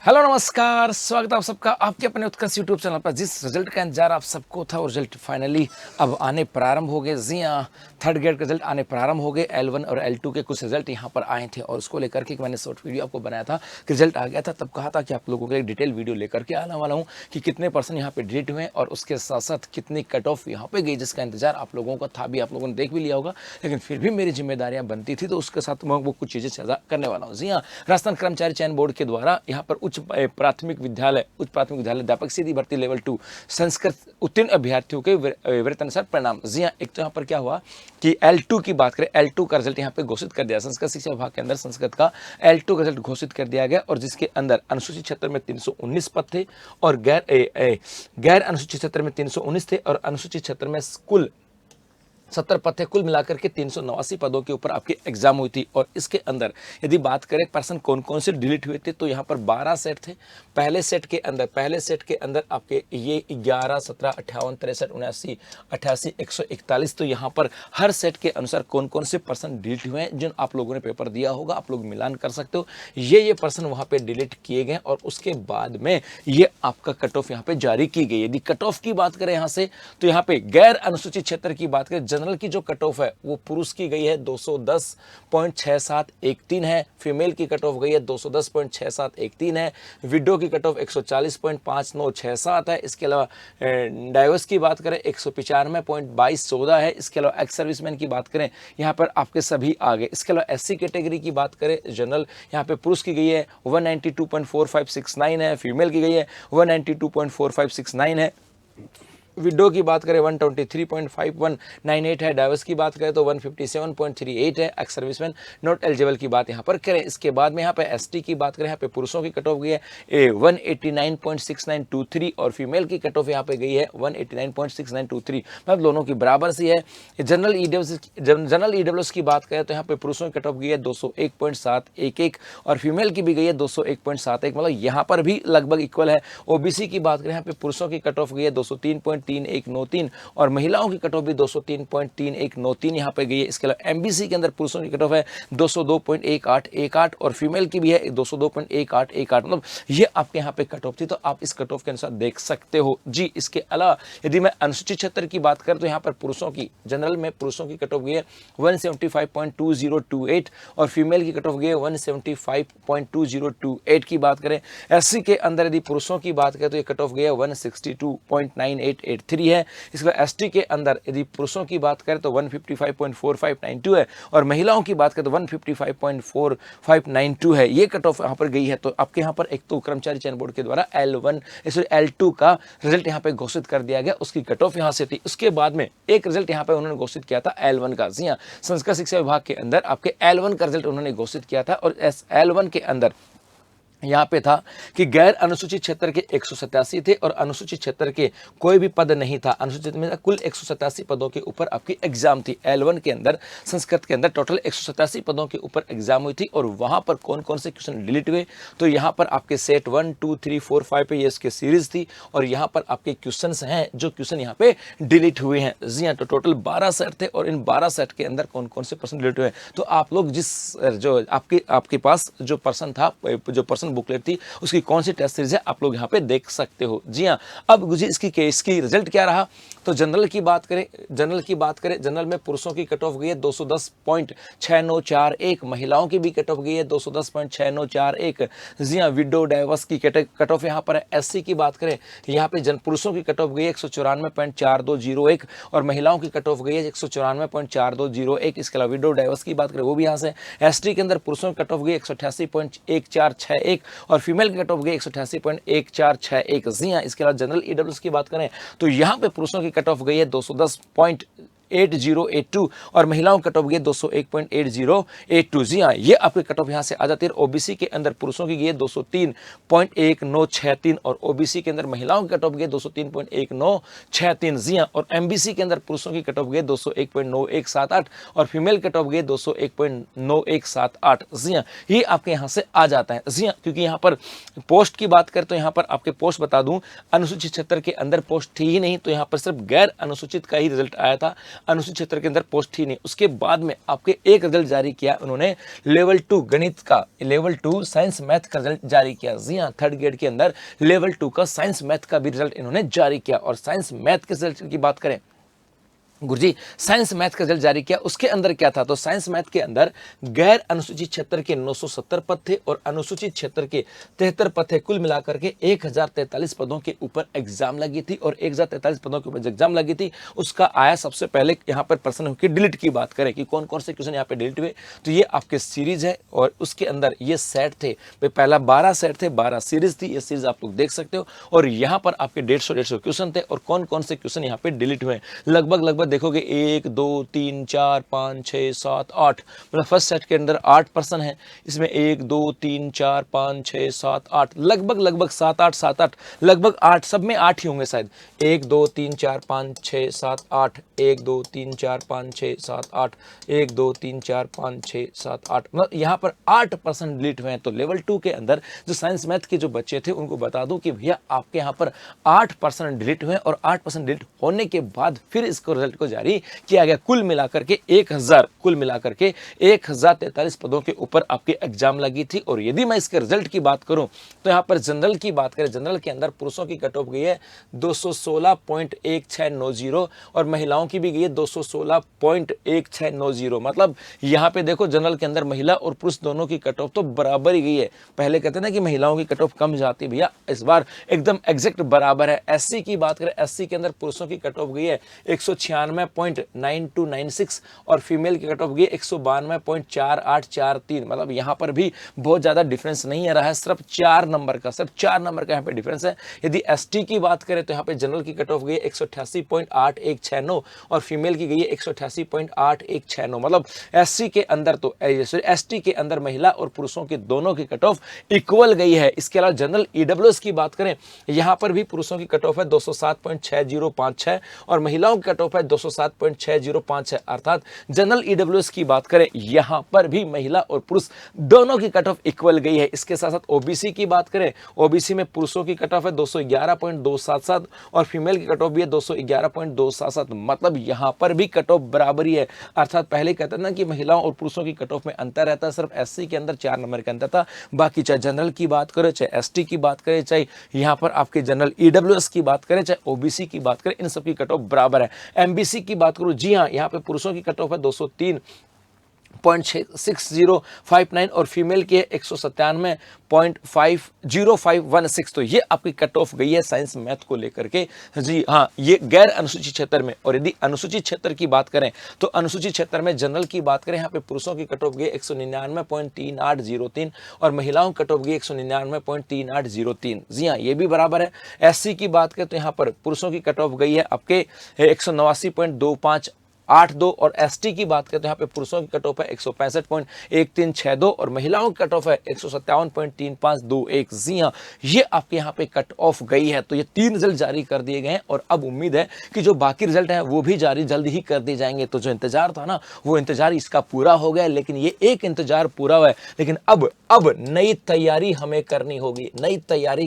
Hello नमस्कार, स्वागत है आप सबका आपके अपने उत्कर्ष यूट्यूब चैनल पर। जिस रिजल्ट का इंतजार आप सबको था वो रिजल्ट फाइनली अब आने प्रारंभ हो गए। जी हाँ, थर्ड ग्रेड का रिजल्ट आने प्रारंभ हो गए। L1 और L2 के कुछ रिजल्ट यहाँ पर आए थे और उसको लेकर के मैंने शॉर्ट वीडियो आपको बनाया था कि रिजल्ट आ गया था। तब कहा था कि आप लोगों के लिए डिटेल वीडियो लेकर के आने वाला हूँ कि कितने परसेंट यहाँ पे डिलीट हुए और उसके साथ साथ कितनी कट ऑफ यहाँ पे गई, जिसका इंतजार आप लोगों का था भी, आप लोगों ने देख भी लिया होगा। लेकिन फिर भी मेरी जिम्मेदारियाँ बनती थी तो उसके साथ मैं वो कुछ चीज़ें साझा करने वाला हूँ। जी हाँ, राजस्थान कर्मचारी चयन बोर्ड के द्वारा यहाँ पर उच्च प्राथमिक विद्यालय अध्यापक सीधी भर्ती लेवल 2 संस्कृत उत्तीर्ण अभ्यर्थियों के वृत्तानुसार परिणाम। जी हाँ, एक तो यहाँ पर क्या हुआ कि L2 की बात करें, L2 का रिजल्ट यहाँ पे घोषित कर दिया। संस्कृत शिक्षा विभाग के अंदर संस्कृत का L2 का रिजल्ट घोषित कर दिया गया और जिसके अंदर अनुसूचित क्षेत्र में 319 पद थे और गैर अनुसूचित क्षेत्र में 319 थे और अनुसूचित क्षेत्र में कुल 70 पद थे। कुल मिलाकर के 389 पदों के ऊपर आपकी एग्जाम हुई थी। और इसके अंदर यदि बात करें पर्सन कौन कौन से डिलीट हुए थे तो यहाँ पर 12 सेट थे। पहले सेट के अंदर आपके ये 11, 17, 58, 63, 79, 88, 141। तो यहाँ पर हर सेट के अनुसार कौन कौन से पर्सन डिलीट हुए हैं, जिन आप लोगों ने पेपर दिया होगा आप लोग मिलान कर सकते हो। ये पर्सन वहाँ पे डिलीट किए गए और उसके बाद में ये आपका कट ऑफ यहाँ पे जारी की गई। यदि कट ऑफ की बात करें यहाँ से तो यहाँ पे गैर अनुसूचित क्षेत्र की बात करें, जनरल की जो कट ऑफ है वो पुरुष की गई है 210.6713 है। फीमेल की कट ऑफ गई है 210.6713 है। विडो की कट ऑफ 140.5967 है। इसके अलावा डाइवर्स की बात करें 195.2214 है। इसके अलावा एक्स सर्विसमैन की बात करें यहाँ पर आपके सभी आ गए। इसके अलावा एससी कैटेगरी की बात करें, जनरल यहाँ पे पुरुष की गई है 192.4569 है। फीमेल की गई है 192.4569 है। विडो की बात करें 123.5198 है। डाइवर्स की बात करें तो 157.38 है। एक्स सर्विसमैन नॉट एलिजिबल की बात यहाँ पर करें। इसके बाद में यहाँ पे एसटी की बात करें, यहाँ पे पुरुषों की कट ऑफ गई है 189.6923 और फीमेल की कट ऑफ यहाँ पे गई है 189.6923। मतलब दोनों की बराबर सी है। जनरल ईडब्ल्यूएस की बात करें तो यहाँ पे पुरुषों की कट ऑफ गई है 201.711 और फीमेल की भी गई है 201.71। मतलब यहाँ पर भी लगभग इक्वल है। ओबीसी की बात करें, यहाँ पे पुरुषों की कट ऑफ गई है 203.3193 और महिलाओं की कट ऑफ भी 203.3193 यहाँ पे गई है। इसके अलावा एमबीसी के अंदर पुरुषों की कट ऑफ है 202.1818 और फीमेल की भी है 202.1818। मतलब ये आपके यहाँ पे कट ऑफ थी, तो आप इस कट ऑफ के अनुसार देख सकते हो जी। इसके अलावा यदि मैं अनुसूचित क्षेत्र की बात करूं तो यहाँ पर पुरुषों की जनरल में पुरुषों की कट ऑफ गई है 175.2028 और फीमेल की कट ऑफ गई है 175.2028 की बात करें। एससी के अंदर यदि पुरुषों की बात करें तो ये कट ऑफ गई है 162.9883 है। इसके बाद एसटी के अंदर यदि पुरुषों की बात करें तो 155.4592 है और महिलाओं की बात करें तो 155.4592 है। ये कट ऑफ यहाँ पर गई है। तो आपके यहाँ पर एक तो कर्मचारी चयन बोर्ड के द्वारा L2 का रिजल्ट यहाँ पे घोषित कर दिया गया, उसकी कट ऑफ यहाँ से थी। उसके बाद में एक रिजल्ट यहाँ पे उन्होंने घोषित किया था L1 का। जी हाँ, संस्कृत शिक्षा विभाग के अंदर आपके L1 का रिजल्ट उन्होंने घोषित किया था और L1 के अंदर यहाँ पे था कि गैर अनुसूचित क्षेत्र के 187 थे और अनुसूचित क्षेत्र के कोई भी पद नहीं था। अनुसूचित में कुल 187 पदों के ऊपर आपकी एग्जाम थी। L1 के अंदर संस्कृत के अंदर टोटल 187 पदों के ऊपर एग्जाम हुई थी और वहां पर कौन कौन से क्वेश्चन डिलीट हुए तो यहाँ पर आपके सेट 1, 2, 3, 4, 5 पे ये इसके सीरीज थी और यहाँ पर आपके क्वेश्चन हैं जो क्वेश्चन यहाँ पे डिलीट हुए हैं। जी हाँ, तो टोटल 12 सेट थे और इन 12 सेट के अंदर कौन कौन से पर्सन डिलीट हुए। तो आप लोग जिस जो आपके पास जो पर्सन था, जो पर्सन बुकलेट थी, उसकी कौन सी टेस्ट सीरीज है आप लोग यहाँ पे देख सकते हो। जी हाँ, अब मुझे इसकी केस की रिजल्ट क्या रहा तो जनरल की बात करें, जनरल में पुरुषों की कट ऑफ गई है 210.6941, महिलाओं की भी कट ऑफ गई है 210.6941। जी हाँ, विडो डाइवर्स की कट ऑफ यहाँ पर है। एससी की बात करें, यहाँ पे पुरुषों की कट ऑफ गई है 194.4201 और महिलाओं की कट ऑफ गई है 194.4201। इसके अलावा विडो डाइवर्स की बात करें वो भी यहाँ से। एसटी के अंदर पुरुषों की कट ऑफ गई 188.1461 और फीमेल की कट ऑफ गई 188.1461। जी हाँ, इसके अलावा जनरल ईडब्ल्यूएस की बात करें तो यहाँ पे पुरुषों की कट ऑफ गई है 210.8082 और महिलाओं की कट ऑफ गई 201.8082। जी हाँ, ये आपके कट ऑफ यहाँ से आ जाती है। ओबीसी के अंदर पुरुषों की गई है 203.1963 और ओबीसी के अंदर महिलाओं की कट ऑफ गई 203.1963। जी हाँ, और एमबीसी के अंदर पुरुषों की कट ऑफ गई 201.9178 और फीमेल कट ऑफ गई 201.9178। जी हाँ, ये आपके यहाँ से आ जाता है। जी हाँ, क्योंकि यहाँ पर पोस्ट की बात करें तो यहाँ पर आपके पोस्ट बता दूं, अनुसूचित क्षेत्र के अंदर पोस्ट थी ही नहीं, तो यहाँ पर सिर्फ गैर अनुसूचित का ही रिजल्ट आया था। अनुसूचित क्षेत्र के अंदर पोस्ट ही नहीं। उसके बाद में आपके एक रिजल्ट जारी किया उन्होंने लेवल 2 गणित का, लेवल 2 साइंस मैथ का रिजल्ट जारी किया। जी हाँ, थर्ड ग्रेड के अंदर लेवल 2 का साइंस मैथ का भी रिजल्ट इन्होंने जारी किया। और साइंस मैथ के रिजल्ट की बात करें गुरुजी, साइंस मैथ का रिजल्ट जारी किया, उसके अंदर क्या था? तो साइंस मैथ के अंदर गैर अनुसूचित क्षेत्र के 970 पद थे और अनुसूचित क्षेत्र के 73 पद थे। कुल मिलाकर के 1043 पदों के ऊपर एग्जाम लगी थी और 1043 पदों के ऊपर एग्जाम लगी थी उसका आया सबसे पहले यहाँ पर प्रश्न की डिलीट की बात करें कि कौन कौन से क्वेश्चन यहाँ पे डिलीट हुए, तो ये आपके सीरीज है और उसके अंदर ये सेट थे भाई, पहला 12 सेट थे, 12 सीरीज थी। ये सीरीज आप लोग देख सकते हो और यहाँ पर आपके 150 क्वेश्चन थे और कौन कौन से क्वेश्चन यहाँ पे डिलीट हुए लगभग देखोगे 1 2 3 4 5 6 7 8, मतलब फर्स्ट सेट के अंदर 8 पर्सन है, इसमें 1 2 3 4 5 6 7 8, लगभग 7 8 लगभग 8, सब में 8 ही होंगे शायद। 1 2 3 4 5 6 7 8, 1 2 3 4 5 6 7 8, 1 2 3 4 5 6 7 8, मतलब यहाँ पर 8% डिलीट हुए हैं। तो लेवल 2 के अंदर जो साइंस मैथ के जो बच्चे थे उनको बता दूं कि भैया आपके यहाँ पर 8% डिलीट हुए और 8% डिलीट होने के बाद फिर इसको रिजल्ट को जारी किया गया। कुल मिलाकर के 1043 पदों के ऊपर आपके एग्जाम लगी थी। और यदि मैं इसके रिजल्ट की बात करूं तो यहाँ पर जनरल की बात करें, जनरल के अंदर पुरुषों की कट ऑफ गई है 216.1690 और महिलाओं की भी गई है 216.1690। मतलब यहाँ पे देखो जनरल के अंदर महिला और पुरुष दोनों की कट ऑफ तो बराबर ही गई है। पहले कहते ना कि महिलाओं की कट ऑफ कम जाती है, भैया इस बार एकदम एग्जैक्ट बराबर है। एससी की बात करें, एससी के अंदर पुरुषों की कट ऑफ गई है 196.9296 और फीमेल की कट ऑफ गई 192.4843। मतलब यहाँ पर भी बहुत ज्यादा डिफरेंस नहीं आ रहा है, सिर्फ 4 नंबर का यहाँ पे डिफरेंस है। यदि एसटी की बात करें तो यहाँ पे जनरल की कट ऑफ गई 188.8169 और फीमेल की गई है 188.8169। मतलब एससी के अंदर तो एसटी के अंदर महिला और पुरुषों की दोनों की कट ऑफ इक्वल गई है। इसके अलावा जनरल ईडब्ल्यूएस की बात करें, यहाँ पर भी पुरुषों की कट ऑफ है 207.6056 और महिलाओं की कट ऑफ है 207.6056। अर्थात जनरल ईडब्ल्यूएस की बात करें, यहां पर भी महिला और पुरुष दोनों की कट ऑफ इक्वल गई है। इसके साथ साथ ओबीसी की बात करें, ओबीसी में पुरुषों की कट ऑफ है 211.277 और फीमेल की कट ऑफ भी है 211.277। मतलब यहां पर भी कट ऑफ बराबरी है। अर्थात पहले कहते ना कि महिलाओं और पुरुषों की कट ऑफ में अंतर रहता है, सिर्फ एससी के अंदर 4 नंबर का अंतर था। बाकी चाहे जनरल की बात करें, चाहे एसटी की बात करें, चाहे यहां पर आपके जनरल ईडब्ल्यूएस की बात करें, चाहे ओबीसी की बात करें, इन सब की कट ऑफ बराबर है। एमबीसी की बात करूं, जी हां, यहां पे पुरुषों की कट ऑफ है 203.6059 और फीमेल की है 197.50516। तो ये आपकी कट ऑफ गई है साइंस मैथ को लेकर के। जी हाँ, ये गैर अनुसूचित क्षेत्र में। और यदि अनुसूचित क्षेत्र की बात करें तो अनुसूचित क्षेत्र में जनरल की बात करें, यहाँ पे पुरुषों की कट ऑफ गई 199.3803 और महिलाओं की कट ऑफ गई 199.3803। जी हाँ, ये भी बराबर है। एससी की बात करें तो यहाँ पर पुरुषों की कट ऑफ गई है आपके 189.2582 और एसटी की बात करें तो यहाँ पे पुरुषों की कट ऑफ है 165.1362 और महिलाओं की कट ऑफ है 157.3521। जी हाँ, ये आपके यहाँ पे कट ऑफ गई है। तो ये 3 रिजल्ट जारी कर दिए गए हैं और अब उम्मीद है कि जो बाकी रिजल्ट है वो भी जारी जल्दी ही कर दिए जाएंगे। तो जो इंतजार था ना, वो इंतजार इसका पूरा हो गया, लेकिन ये एक इंतजार पूरा हुआ है। लेकिन अब नई तैयारी हमें करनी होगी, नई तैयारी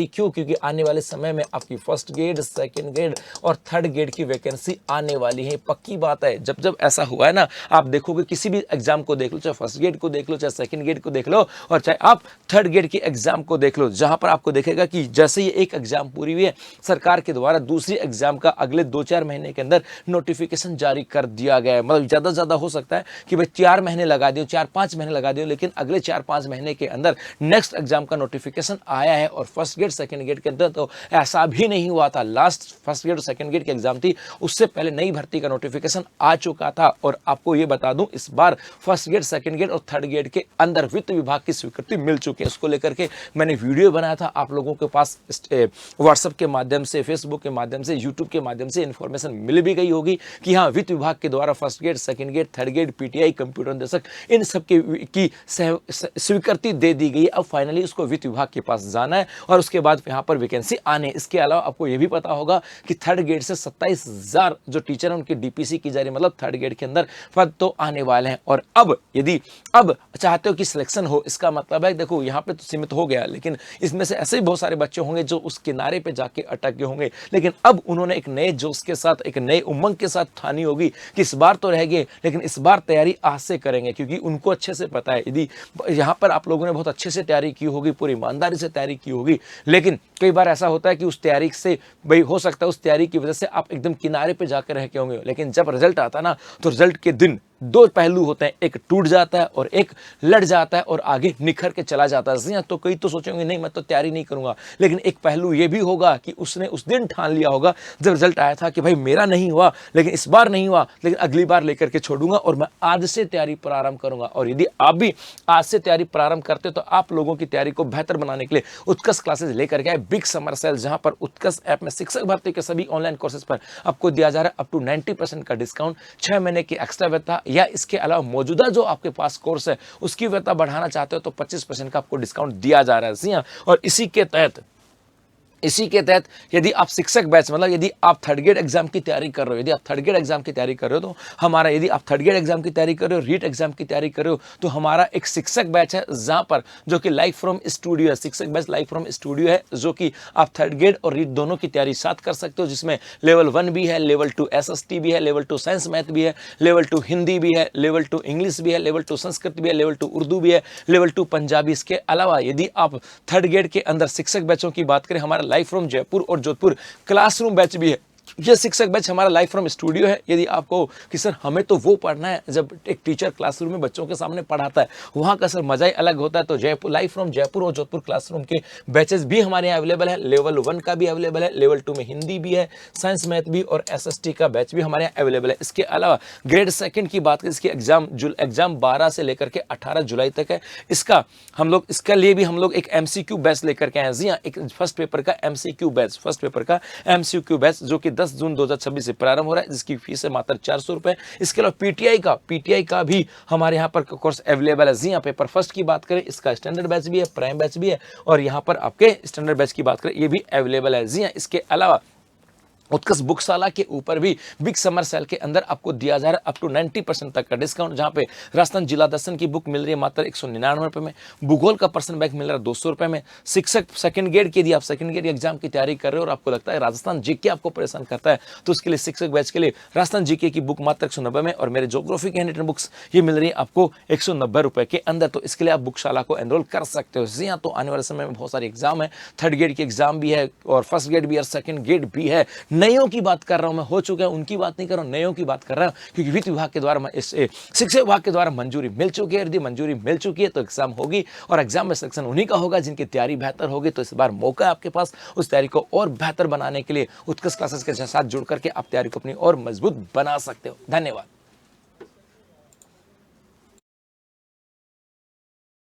क्यों? क्योंकि आने वाले समय में आपकी फर्स्ट ग्रेड, सेकेंड ग्रेड और थर्ड ग्रेड की वैकेंसी आने वाली है। पक्की बात है, जब ऐसा हुआ है ना, आप देखोगे किसी भी एग्जाम को देख लो, चाहे फर्स्ट ग्रेड को देख लो, चाहे सेकंड ग्रेड को देख लो और चाहे आप थर्ड ग्रेड की एग्जाम को देख लो, जहां पर आपको देखेगा कि जैसे ये एक एग्जाम पूरी हुई है, सरकार के द्वारा दूसरी एग्जाम का अगले 2-4 महीने के अंदर नोटिफिकेशन जारी कर दिया गया है। मतलब ज्यादा हो सकता है कि भाई 4 महीने लगा दियो, 4-5 महीने लगा दियो, लेकिन अगले 4-5 महीने के अंदर नेक्स्ट एग्जाम का नोटिफिकेशन आया है। और फर्स्ट ग्रेड, सेकंड ग्रेड के अंदर तो ऐसा भी नहीं हुआ था। लास्ट फर्स्ट ग्रेड और सेकंड ग्रेड की एग्जाम थी, उससे पहले नई भर्ती का नोटिफिकेशन आ चुका था। और आपको यह बता दूं, इस बार फर्स्ट ग्रेड, सेकंड ग्रेड और थर्ड ग्रेड के अंदर वित्त विभाग की स्वीकृति मिल चुकी है। उसको लेकर के मैंने वीडियो बनाया था, आप लोगों के पास व्हाट्सएप के माध्यम से, फेसबुक के माध्यम से, यूट्यूब के माध्यम से इंफॉर्मेशन मिल भी गई होगी कि हाँ, वित्त विभाग के द्वारा first grade, second grade, third grade, PTI, computer निर्देशक, इन सब की स्वीकृति दे दी गई। अब फाइनली उसको वित्त विभाग के पास जाना है और उसके बाद यहाँ पर वैकेंसी आने। इसके अलावा आपको यह भी पता होगा कि थर्ड ग्रेड से 27,000 जो टीचर हैं उनकी डीपीसी की जा रही है, मतलब थर्ड ग्रेड के अंदर पद तो आने वाले हैं। और अब यदि अब चाहते हो कि सिलेक्शन हो, इसका मतलब है देखो यहाँ पे तो सीमित हो गया, लेकिन इसमें से ऐसे ही बहुत सारे बच्चे होंगे जो उस किनारे पे जाके अटक गए होंगे, लेकिन अब उन्होंने एक नए जोश के साथ, एक नए उमंग के साथ ठानी होगी कि इस बार तो रह गए, लेकिन इस बार तैयारी आज से करेंगे, क्योंकि उनको अच्छे से पता है यदि यहाँ पर आप लोगों ने बहुत अच्छे से तैयारी की होगी, पूरी ईमानदारी से तैयारी की होगी, लेकिन कई बार ऐसा होता है कि उस तैयारी से भाई हो सकता है उस तैयारी की वजह से आप एकदम किनारे पे जाकर रह के होंगे, लेकिन जब रिजल्ट आता ना तो रिजल्ट के दिन दो पहलू होते हैं, एक टूट जाता है और एक लड़ जाता है और आगे निखर के चला जाता है। तो कई तो सोचेंगे नहीं मैं तो तैयारी नहीं करूंगा, लेकिन एक पहलू ये भी होगा कि उसने उस दिन ठान लिया होगा जब रिजल्ट आया था कि भाई मेरा नहीं हुआ, लेकिन इस बार नहीं हुआ, लेकिन अगली बार लेकर के छोड़ूंगा और मैं आज से तैयारी प्रारंभ करूंगा। और यदि आप भी आज से तैयारी प्रारंभ करते हो तो आप लोगों की तैयारी को बेहतर बनाने के लिए उत्कर्ष क्लासेस लेकर के आए बिग समर सेल, जहां पर उत्कर्ष ऐप में शिक्षक भर्ती के सभी ऑनलाइन कोर्सेज पर आपको दिया जा रहा है अप टू 90% का डिस्काउंट, 6 महीने की एक्स्ट्रा वेतन, या इसके अलावा मौजूदा जो आपके पास कोर्स है उसकी वेतन बढ़ाना चाहते हो तो 25% का आपको डिस्काउंट दिया जा रहा है। जी हाँ, और इसी के तहत यदि आप शिक्षक बैच, मतलब यदि आप थर्ड ग्रेड एग्जाम की तैयारी कर रहे हो, यदि आप थर्ड ग्रेड एग्जाम की तैयारी कर रहे हो तो हमारा, यदि आप थर्ड ग्रेड एग्जाम की तैयारी कर रहे हो, रीट एग्जाम की तैयारी कर रहे हो, तो हमारा एक शिक्षक बैच है जहां पर जो कि लाइव फ्रॉम स्टूडियो है, शिक्षक बैच लाइव फ्रॉम स्टूडियो है, जो कि आप थर्ड ग्रेड और रीट दोनों की तैयारी साथ कर सकते हो, जिसमें लेवल 1 भी है, लेवल 2 SST भी है, लेवल 2 साइंस मैथ भी है, लेवल 2 हिंदी भी है, लेवल 2 इंग्लिश भी है, लेवल 2 संस्कृत भी है, लेवल 2 उर्दू भी है, लेवल 2 पंजाबी। इसके अलावा यदि आप थर्ड ग्रेड के अंदर शिक्षक बैचों की बात करें, हमारा लाइव फ्रॉम जयपुर और जोधपुर क्लासरूम बैच भी है। ये शिक्षक बैच हमारा लाइव फ्रॉम स्टूडियो है। यदि आपको कि सर हमें तो वो पढ़ना है जब एक टीचर क्लासरूम में बच्चों के सामने पढ़ाता है, वहाँ का सर मजा ही अलग होता है, तो जयपुर लाइव फ्रॉम जयपुर और जोधपुर क्लासरूम के बैचेस भी हमारे यहाँ अवेलेबल है। लेवल 1 का भी अवेलेबल है, लेवल 2 में हिंदी भी है, साइंस मैथ भी और SST का बैच भी हमारे यहाँ अवेलेबल है। इसके अलावा ग्रेड सेकंड की बात करें, इसकी एग्जाम 12 से लेकर के 18 जुलाई तक है। इसका लिए भी हम लोग एक MCQ बैच लेकर के आए हैं। जी हाँ, एक फर्स्ट पेपर का MCQ बैच जो कि 10 जून 2026 से प्रारंभ हो रहा है, जिसकी फीस है मात्र 400 रुपए। इसके अलावा PTI का भी हमारे यहाँ पर कोर्स अवेलेबल है। जी हाँ, पेपर फर्स्ट की बात करें, इसका स्टैंडर्ड बैच भी है, प्राइम बैच भी है, और यहाँ पर आपके स्टैंडर्ड बैच की बात करें ये भी अवेलेबल है। जी हाँ, इसके अलावा उत्कर्ष बुकशाला के ऊपर भी बिग समर सेल के अंदर आपको दिया जा रहा है अप टू 90% तक का डिस्काउंट, जहां पे राजस्थान जिला दर्शन की बुक मिल रही है मात्र 199 रुपए में, भूगोल का पर्सन बैग मिल रहा है 200 रुपए में। शिक्षक सेकंड ग्रेड के, यदि आप सेकंड ग्रेड एग्जाम की तैयारी कर रहे हो और आपको लगता है राजस्थान जीके आपको परेशान करता है, तो उसके लिए शिक्षक बैच के लिए राजस्थान जीके की बुक मात्र 190 में, और मेरे ज्योग्राफी की हैंड बुक्स ये मिल रही है आपको 190 रुपए के अंदर। तो इसके लिए आप बुकशाला को एनरोल कर सकते हो। जी हाँ, तो आने वाले समय में बहुत सारे एग्जाम है, थर्ड ग्रेड की एग्जाम भी है और फर्स्ट ग्रेड भी है, सेकंड ग्रेड भी है। नयों की बात कर रहा हूं मैं, हो चुका है उनकी बात नहीं कर रहा हूं, नयों की बात कर रहा हूं, क्योंकि वित्त विभाग के द्वारा शिक्षा विभाग के द्वारा मंजूरी मिल चुकी है। यदि मंजूरी मिल चुकी है तो एग्जाम होगी, और एग्जाम में सिलेक्शन उन्हीं का होगा जिनकी तैयारी बेहतर होगी। तो इस बार मौका है आपके पास उस तैयारी को और बेहतर बनाने के लिए उत्कर्ष क्लासेस के साथ जुड़ करके आप तैयारी को अपनी और मजबूत बना सकते हो। धन्यवाद।